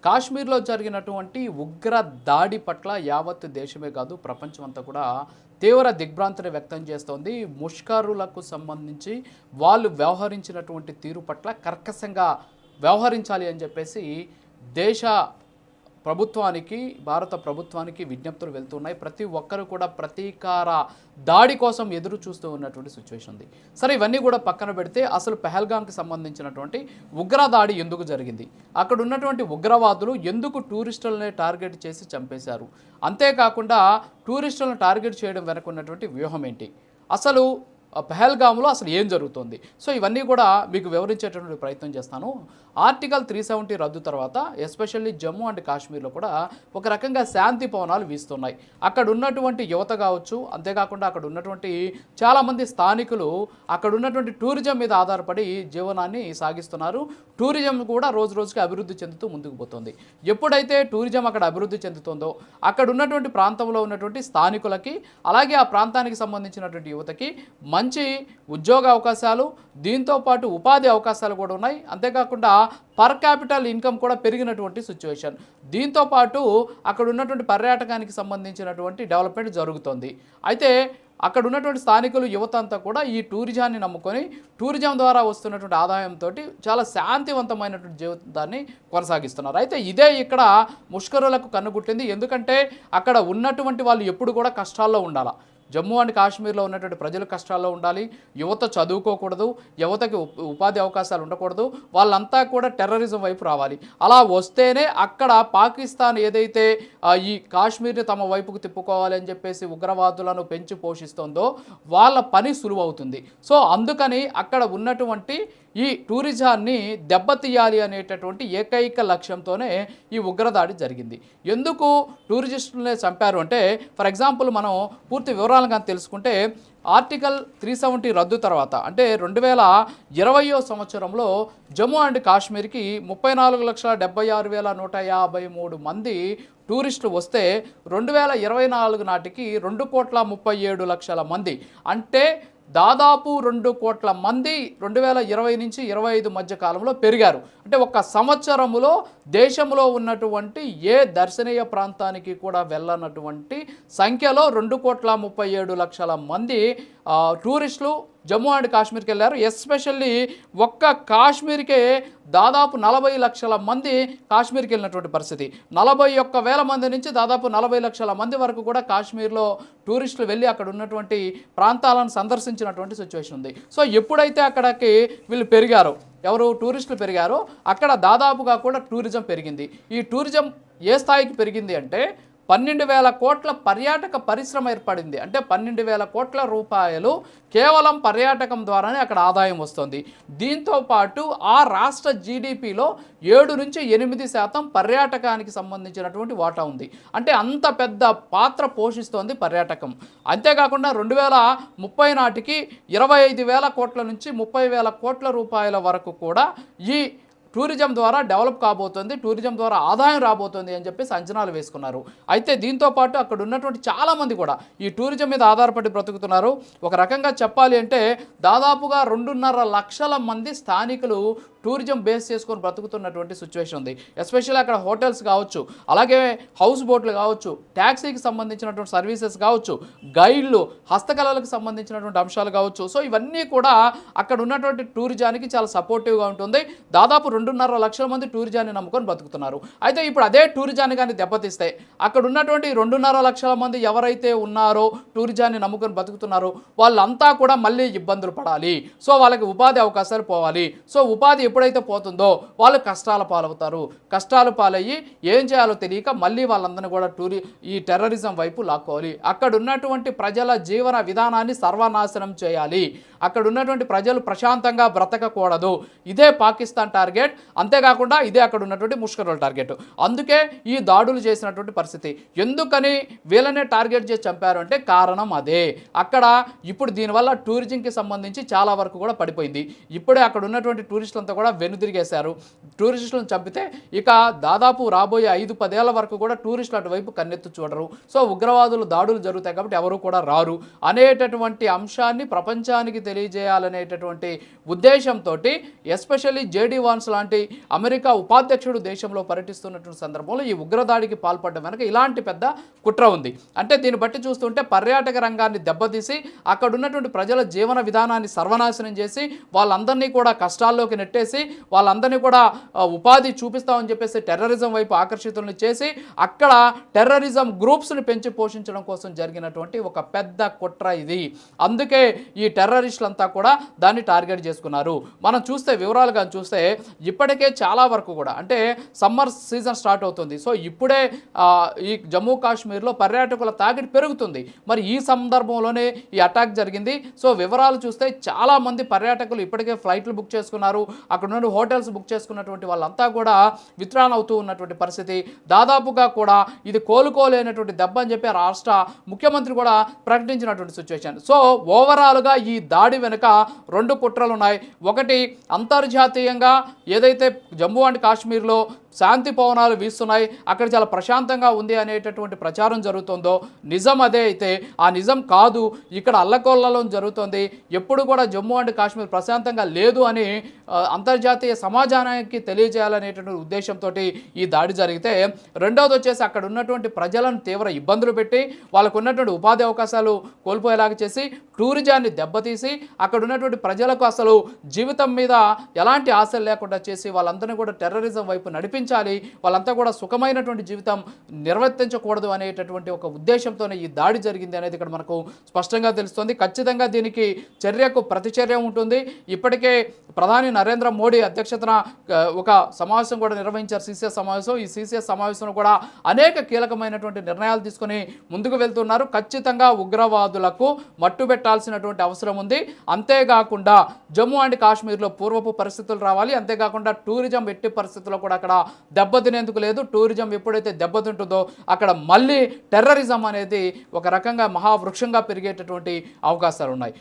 కాశ్మీర్లో జరిగినటువంటి ఉగ్ర దాడి పట్ల యావత్ దేశమే కాదు ప్రపంచం అంతా కూడా తీవ్ర దిగ్భ్రాంతిని వ్యక్తం చేస్తోంది. ముష్కరులకు సంబంధించి వాళ్ళు వ్యవహరించినటువంటి తీరు పట్ల కర్కశంగా వ్యవహరించాలి అని చెప్పేసి దేశ ప్రభుత్వానికి, భారత ప్రభుత్వానికి విజ్ఞప్తులు వెళ్తున్నాయి. ప్రతి ఒక్కరు కూడా ప్రతీకార దాడి కోసం ఎదురు చూస్తూ ఉన్నటువంటి సిచ్యువేషన్ ఉంది. సరే, ఇవన్నీ కూడా పక్కన పెడితే అసలు పెహల్గాంకి సంబంధించినటువంటి ఉగ్ర దాడి ఎందుకు జరిగింది, అక్కడ ఉన్నటువంటి ఉగ్రవాదులు ఎందుకు టూరిస్టులనే టార్గెట్ చేసి చంపేశారు, అంతేకాకుండా టూరిస్టులను టార్గెట్ చేయడం వెనక ఉన్నటువంటి వ్యూహం ఏంటి, అసలు పెహల్గామ్లో అసలు ఏం జరుగుతుంది, సో ఇవన్నీ కూడా మీకు వివరించేటటువంటి ప్రయత్నం చేస్తాను. ఆర్టికల్ 370 రద్దు తర్వాత ఎస్పెషల్లీ జమ్మూ అండ్ కాశ్మీర్లో కూడా ఒక రకంగా శాంతి పవనాలు వీస్తున్నాయి. అక్కడ ఉన్నటువంటి యువత కావచ్చు, అంతేకాకుండా అక్కడ ఉన్నటువంటి చాలామంది స్థానికులు అక్కడ ఉన్నటువంటి టూరిజం మీద ఆధారపడి జీవనాన్ని సాగిస్తున్నారు. టూరిజం కూడా రోజు రోజుకి అభివృద్ధి చెందుతూ ముందుకు పోతుంది. ఎప్పుడైతే టూరిజం అక్కడ అభివృద్ధి చెందుతుందో అక్కడ ఉన్నటువంటి ప్రాంతంలో ఉన్నటువంటి స్థానికులకి, అలాగే ఆ ప్రాంతానికి సంబంధించినటువంటి యువతకి మంచి ఉద్యోగ అవకాశాలు, దీంతోపాటు ఉపాధి అవకాశాలు కూడా ఉన్నాయి. అంతేకాకుండా పర్ క్యాపిటల్ ఇన్కమ్ కూడా పెరిగినటువంటి సిచ్యువేషన్. దీంతోపాటు అక్కడ ఉన్నటువంటి పర్యాటకానికి సంబంధించినటువంటి డెవలప్మెంట్ జరుగుతుంది. అయితే అక్కడ ఉన్నటువంటి స్థానికులు, యువత అంతా కూడా ఈ టూరిజాన్ని నమ్ముకొని టూరిజం ద్వారా వస్తున్నటువంటి ఆదాయంతో చాలా శాంతివంతమైనటువంటి జీవితాన్ని కొనసాగిస్తున్నారు. అయితే ఇదే ఇక్కడ ముష్కరులకు కన్నుగుట్టింది. ఎందుకంటే అక్కడ ఉన్నటువంటి వాళ్ళు ఎప్పుడు కూడా కష్టాల్లో ఉండాలి. జమ్మూ అండ్ కాశ్మీర్లో ఉన్నటువంటి ప్రజలు కష్టాల్లో ఉండాలి, యువత చదువుకోకూడదు, యువతకి ఉపాధి అవకాశాలు ఉండకూడదు, వాళ్ళంతా కూడా టెర్రరిజం వైపు రావాలి. అలా వస్తేనే అక్కడ పాకిస్తాన్ ఏదైతే ఈ కాశ్మీర్ని తమ వైపుకు తిప్పుకోవాలి అని చెప్పేసి ఉగ్రవాదులను పెంచి పోషిస్తుందో వాళ్ళ పని సులువవుతుంది. సో అందుకని అక్కడ ఉన్నటువంటి ఈ టూరిజాన్ని దెబ్బతీయాలి అనేటటువంటి ఏకైక లక్ష్యంతోనే ఈ ఉగ్రదాడి జరిగింది. ఎందుకు టూరిస్టులనే చంపారు అంటే, ఫర్ ఎగ్జాంపుల్ మనం పూర్తి వివరాలు కానీ తెలుసుకుంటే, ఆర్టికల్ 370 రద్దు తర్వాత అంటే 2020 సంవత్సరంలో జమ్మూ అండ్ కాశ్మీర్కి 34,76,153 మంది టూరిస్టులు వస్తే 2024 నాటికి 2,37,00,000 మంది, అంటే దాదాపు 2 కోట్ల మంది 2020 నుంచి 25 మధ్య కాలంలో పెరిగారు. అంటే ఒక సంవత్సరములో దేశంలో ఉన్నటువంటి ఏ దర్శనీయ ప్రాంతానికి కూడా వెళ్ళనటువంటి సంఖ్యలో 2,37,00,000 మంది టూరిస్టులు జమ్మూ అండ్ కాశ్మీర్కి వెళ్ళారు. ఎస్పెషల్లీ ఒక్క కాశ్మీర్కే దాదాపు 40 లక్షల మంది కాశ్మీర్కి వెళ్ళినటువంటి పరిస్థితి. 41,000 మంది నుంచి దాదాపు 40 లక్షల మంది వరకు కూడా కాశ్మీర్లో టూరిస్టులు వెళ్ళి అక్కడ ఉన్నటువంటి ప్రాంతాలను సందర్శించినటువంటి సిచ్యువేషన్ ఉంది. సో ఎప్పుడైతే అక్కడికి వీళ్ళు పెరిగారో, ఎవరు టూరిస్టులు పెరిగారో, అక్కడ దాదాపుగా కూడా టూరిజం పెరిగింది. ఈ టూరిజం ఏ స్థాయికి పెరిగింది అంటే 12,000 కోట్ల పర్యాటక పరిశ్రమ ఏర్పడింది. అంటే 12,000 కోట్ల రూపాయలు కేవలం పర్యాటకం ద్వారానే అక్కడ ఆదాయం వస్తుంది. దీంతోపాటు ఆ రాష్ట్ర జీడిపిలో 7 నుంచి 8% పర్యాటకానికి సంబంధించినటువంటి వాటా ఉంది. అంటే అంత పెద్ద పాత్ర పోషిస్తోంది పర్యాటకం. అంతేకాకుండా 2030 నాటికి 25,000 కోట్ల నుంచి 30,000 కోట్ల రూపాయల వరకు కూడా ఈ టూరిజం ద్వారా డెవలప్ కాబోతుంది, టూరిజం ద్వారా ఆదాయం రాబోతుంది అని చెప్పేసి అంచనాలు వేసుకున్నారు. అయితే దీంతోపాటు అక్కడ ఉన్నటువంటి చాలామంది కూడా ఈ టూరిజం మీద ఆధారపడి బ్రతుకుతున్నారు. ఒక రకంగా చెప్పాలి అంటే దాదాపుగా 2.5 లక్షల మంది స్థానికులు టూరిజం బేస్ చేసుకొని బ్రతుకుతున్నటువంటి సిచ్యువేషన్ ఉంది. ఎస్పెషల్లీ అక్కడ హోటల్స్ కావచ్చు, అలాగే హౌస్ బోట్లు కావచ్చు, ట్యాక్సీకి సంబంధించినటువంటి సర్వీసెస్ కావచ్చు, గైడ్లు, హస్తకళలకు సంబంధించినటువంటి అంశాలు కావచ్చు. సో ఇవన్నీ కూడా అక్కడ ఉన్నటువంటి టూరిజానికి చాలా సపోర్టివ్గా ఉంటుంది. దాదాపు 2.5 లక్షల మంది టూరిజాన్ని నమ్ముకొని బతుకుతున్నారు. అయితే ఇప్పుడు అదే టూరిజాన్ని కానీ దెబ్బతీస్తే అక్కడ ఉన్నటువంటి 2.5 లక్షల మంది ఎవరైతే ఉన్నారో టూరిజాన్ని నమ్ముకొని బతుకుతున్నారో వాళ్ళంతా కూడా మళ్ళీ ఇబ్బందులు పడాలి. సో వాళ్ళకి ఉపాధి అవకాశాలు పోవాలి. సో ఉపాధి ఎప్పుడైతే పోతుందో వాళ్ళు కష్టాల పాలవుతారు. కష్టాలు పాలయ్యి ఏం చేయాలో తెలియక మళ్ళీ వాళ్ళందరినీ కూడా ఈ టెర్రరిజం వైపు లాక్కోవాలి. అక్కడ ఉన్నటువంటి ప్రజల జీవన విధానాన్ని సర్వనాశనం చేయాలి. అక్కడ ఉన్నటువంటి ప్రజలు ప్రశాంతంగా బ్రతకకూడదు. ఇదే పాకిస్తాన్ టార్గెట్. అంతేకాకుండా ఇదే అక్కడ ఉన్నటువంటి ముష్కరుల టార్గెట్. అందుకే ఈ దాడులు చేసినటువంటి పరిస్థితి. ఎందుకని వీళ్ళనే టార్గెట్ చేసి చంపారు అంటే కారణం అదే. అక్కడ ఇప్పుడు దీనివల్ల టూరిజంకి సంబంధించి చాలా వరకు కూడా పడిపోయింది. ఇప్పుడే అక్కడ ఉన్నటువంటి టూరిస్టులంతా కూడా వెనుదిరిగేశారు. టూరిస్టులను చంపితే ఇక దాదాపు రాబోయే 5-10 ఏళ్ల వరకు కూడా టూరిస్టులు అటువైపు కన్నెత్తు చూడరు. సో ఉగ్రవాదులు దాడులు జరుగుతాయి కాబట్టి ఎవరు కూడా రారు అనేటటువంటి అంశాన్ని ప్రపంచానికి తెలియజేయాలనేటటువంటి ఉద్దేశంతో ఎస్పెషల్లీ జేడీ వాన్స్ లాంటి లాంటి అమెరికా ఉపాధ్యక్షుడు దేశంలో పర్యటిస్తున్నటువంటి సందర్భంలో ఈ ఉగ్రదాడికి పాల్పడడం వెనక ఇలాంటి పెద్ద కుట్ర ఉంది. అంటే దీన్ని బట్టి చూస్తుంటే పర్యాటక రంగాన్ని దెబ్బతీసి అక్కడ ఉన్నటువంటి ప్రజల జీవన విధానాన్ని సర్వనాశనం చేసి వాళ్ళందరినీ కూడా కష్టాల్లోకి నెట్టేసి వాళ్ళందరినీ కూడా ఉపాధి చూపిస్తామని చెప్పేసి టెర్రరిజం వైపు ఆకర్షితులను చేసి అక్కడ టెర్రరిజం గ్రూప్స్ని పెంచి పోషించడం కోసం జరిగినటువంటి ఒక పెద్ద కుట్ర ఇది. అందుకే ఈ టెర్రరిస్టులంతా కూడా దాన్ని టార్గెట్ చేసుకున్నారు. మనం చూస్తే వివరాలుగా చూస్తే ఇప్పటికే చాలా వరకు కూడా అంటే సమ్మర్ సీజన్ స్టార్ట్ అవుతుంది. సో ఇప్పుడే ఈ జమ్మూ కాశ్మీర్లో పర్యాటకుల తాకిడి పెరుగుతుంది. మరి ఈ సందర్భంలోనే ఈ అటాక్ జరిగింది. సో వివరాలు చూస్తే చాలామంది పర్యాటకులు ఇప్పటికే ఫ్లైట్లు బుక్ చేసుకున్నారు. అక్కడ నుండి హోటల్స్ బుక్ చేసుకున్నటువంటి వాళ్ళంతా కూడా విత్డ్రాన్ అవుతూ ఉన్నటువంటి పరిస్థితి. దాదాపుగా కూడా ఇది కోలుకోలేనటువంటి దెబ్బ అని చెప్పి రాష్ట్ర ముఖ్యమంత్రి కూడా ప్రకటించినటువంటి సిచ్యువేషన్. సో ఓవరాల్గా ఈ దాడి వెనుక రెండు కుట్రలు ఉన్నాయి. ఒకటి అంతర్జాతీయంగా ఏదైతే జమ్మూ అండ్ కాశ్మీర్లో శాంతి పవనాలు వీస్తున్నాయి, అక్కడ చాలా ప్రశాంతంగా ఉంది అనేటటువంటి ప్రచారం జరుగుతుందో నిజం అదే అయితే ఆ నిజం కాదు, ఇక్కడ అల్లకొల్లలో జరుగుతుంది, ఎప్పుడు కూడా జమ్మూ అండ్ కాశ్మీర్ ప్రశాంతంగా లేదు అని అంతర్జాతీయ సమాజానికి తెలియజేయాలనేటువంటి ఉద్దేశంతో ఈ దాడి జరిగితే, రెండవది వచ్చేసి అక్కడ ఉన్నటువంటి ప్రజలను తీవ్ర ఇబ్బందులు పెట్టి వాళ్ళకు ఉన్నటువంటి ఉపాధి అవకాశాలు కోల్పోయేలాగా చేసి టూరిజాన్ని దెబ్బతీసి అక్కడ ఉన్నటువంటి ప్రజలకు అసలు జీవితం మీద ఎలాంటి ఆశలు లేకుండా చేసి వాళ్ళందరినీ కూడా టెర్రరిజం వైపు నడిపించాలి, వాళ్ళంతా కూడా సుఖమైనటువంటి జీవితం నిర్వర్తించకూడదు అనేటటువంటి ఒక ఉద్దేశంతోనే ఈ దాడి జరిగింది అనేది ఇక్కడ మనకు స్పష్టంగా తెలుస్తుంది. ఖచ్చితంగా దీనికి చర్యకు ప్రతిచర్య ఉంటుంది. ఇప్పటికే ప్రధాని నరేంద్ర మోడీ అధ్యక్షతన ఒక సమావేశం కూడా నిర్వహించారు, సిసిఎస్ సమావేశం. ఈ సిసిఎస్ సమావేశంలో కూడా అనేక కీలకమైనటువంటి నిర్ణయాలు తీసుకొని ముందుకు వెళ్తున్నారు. ఖచ్చితంగా ఉగ్రవాదులకు మట్టుబెట్టాల్సినటువంటి అవసరం ఉంది. అంతేకాకుండా జమ్మూ అండ్ కాశ్మీర్లో పూర్వపు పరిస్థితులు రావాలి. అంతేకాకుండా టూరిజం ఎట్టి పరిస్థితుల్లో కూడా అక్కడ దెబ్బతినేందుకు లేదు. టూరిజం ఎప్పుడైతే దెబ్బతింటుందో అక్కడ మళ్ళీ టెర్రరిజం అనేది ఒక రకంగా మహావృక్షంగా పెరిగేటటువంటి అవకాశాలు ఉన్నాయి.